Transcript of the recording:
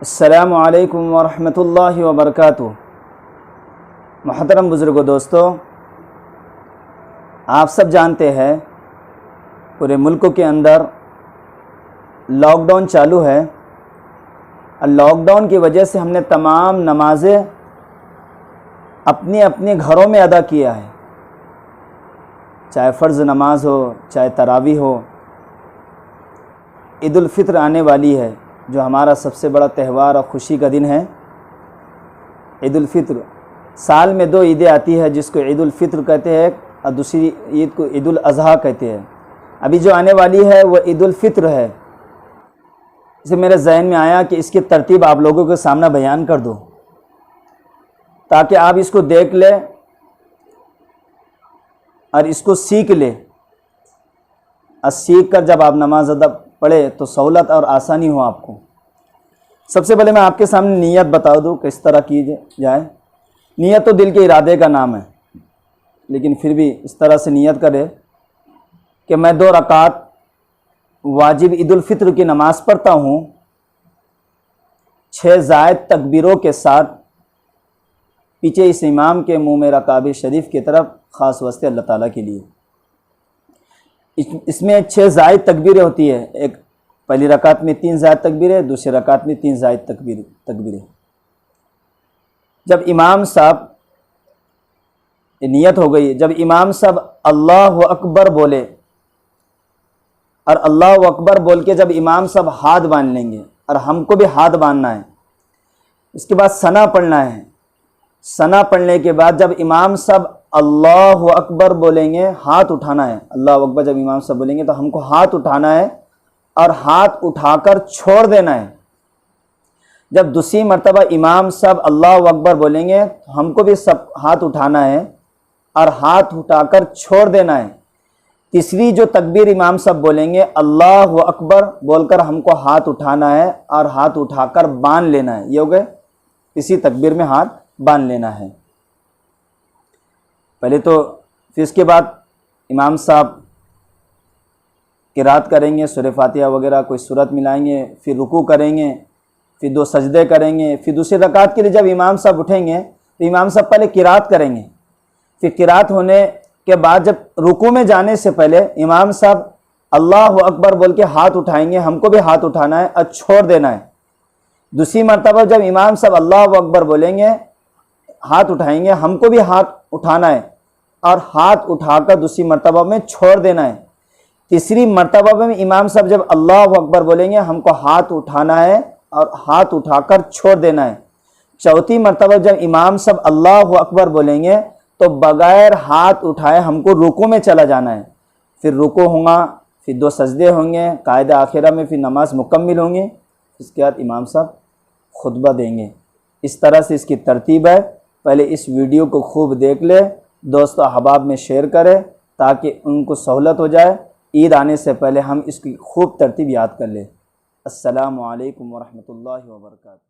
السلام علیکم ورحمۃ اللہ وبرکاتہ۔ محترم بزرگوں، دوستو، آپ سب جانتے ہیں پورے ملک کے اندر لاک ڈاؤن چالو ہے اور لاک ڈاؤن کی وجہ سے ہم نے تمام نمازیں اپنے اپنے گھروں میں ادا کیا ہے، چاہے فرض نماز ہو، چاہے تراویح ہو۔ عید الفطر آنے والی ہے، جو ہمارا سب سے بڑا تہوار اور خوشی کا دن ہے۔ عید الفطر سال میں 2 عیدیں آتی ہے، جس کو عید الفطر کہتے ہیں اور دوسری عید کو عید الاضحیٰ کہتے ہیں۔ ابھی جو آنے والی ہے وہ عید الفطر ہے۔ اسے میرے ذہن میں آیا کہ اس کی ترتیب آپ لوگوں کے سامنے بیان کر دو، تاکہ آپ اس کو دیکھ لیں اور اس کو سیکھ لیں، اور سیکھ کر جب آپ نماز ادا پڑھے تو سہولت اور آسانی ہو آپ کو۔ سب سے پہلے میں آپ کے سامنے نیت بتا دوں کہ اس طرح کی جائے۔ نیت تو دل کے ارادے کا نام ہے، لیکن پھر بھی اس طرح سے نیت کرے کہ میں 2 رکعت واجب عید الفطر کی نماز پڑھتا ہوں، 6 زائد تکبیروں کے ساتھ، پیچھے اس امام کے منہ میں کعبہ شریف کی طرف، خاص واسطے اللہ تعالیٰ کے لیے۔ اس میں 6 زائد تکبیریں ہوتی ہے، ایک پہلی رکعت میں 3 زائد تکبیریں، دوسری رکعت میں 3 زائد تکبیریں۔ جب امام صاحب، نیت ہو گئی، جب امام صاحب اللہ اکبر بولے، اور اللہ اکبر بول کے جب امام صاحب ہاتھ باندھ لیں گے، اور ہم کو بھی ہاتھ باندھنا ہے، اس کے بعد ثنا پڑھنا ہے۔ ثنا پڑھنے کے بعد جب امام صاحب اللہ اکبر بولیں گے، ہاتھ اٹھانا ہے۔ اللہ اکبر جب امام صاحب بولیں گے تو ہم کو ہاتھ اٹھانا ہے، اور ہاتھ اٹھا کر چھوڑ دینا ہے۔ جب دوسری مرتبہ امام صاحب اللہ اکبر بولیں گے تو ہم کو بھی سب ہاتھ اٹھانا ہے اور ہاتھ اٹھا کر چھوڑ دینا ہے۔ تیسری جو تکبیر امام صاحب بولیں گے، اللہ اکبر بول کر ہم کو ہاتھ اٹھانا ہے اور ہاتھ اٹھا کر باندھ لینا ہے۔ یہ ہو گئے، اسی تکبیر میں ہاتھ باندھ لینا ہے پہلے تو۔ پھر اس کے بعد امام صاحب قرات کریں گے، سورہ فاتحہ وغیرہ کوئی سورت ملائیں گے، پھر رکوع کریں گے، پھر 2 سجدے کریں گے۔ پھر دوسری رکعت کے لیے جب امام صاحب اٹھیں گے تو امام صاحب پہلے قرات کریں گے، پھر قرات ہونے کے بعد جب رکوع میں جانے سے پہلے امام صاحب اللہ اکبر بول کے ہاتھ اٹھائیں گے، ہم کو بھی ہاتھ اٹھانا ہے اور چھوڑ دینا ہے۔ دوسری مرتبہ جب امام صاحب اللہ اکبر بولیں گے، ہاتھ اٹھائیں گے، ہم کو بھی ہاتھ اٹھانا ہے اور ہاتھ اٹھا کر دوسری مرتبہ میں چھوڑ دینا ہے۔ تیسری مرتبہ میں امام صاحب جب اللہ اکبر بولیں گے، ہم کو ہاتھ اٹھانا ہے اور ہاتھ اٹھا کر چھوڑ دینا ہے۔ چوتھی مرتبہ جب امام صاحب اللہ اکبر بولیں گے تو بغیر ہاتھ اٹھائے ہم کو رکوع میں چلا جانا ہے۔ پھر رکوع ہوگا، پھر 2 سجدے ہوں گے، قاعدہ آخرہ میں پھر نماز مکمل ہوں گی۔ اس کے بعد امام صاحب خطبہ دیں گے۔ اس طرح سے اس کی ترتیب ہے۔ پہلے اس ویڈیو کو خوب دیکھ لے، دوست و احباب میں شیئر کرے تاکہ ان کو سہولت ہو جائے، عید آنے سے پہلے ہم اس کی خوب ترتیب یاد کر لیں۔ السلام علیکم ورحمۃ اللہ وبرکاتہ۔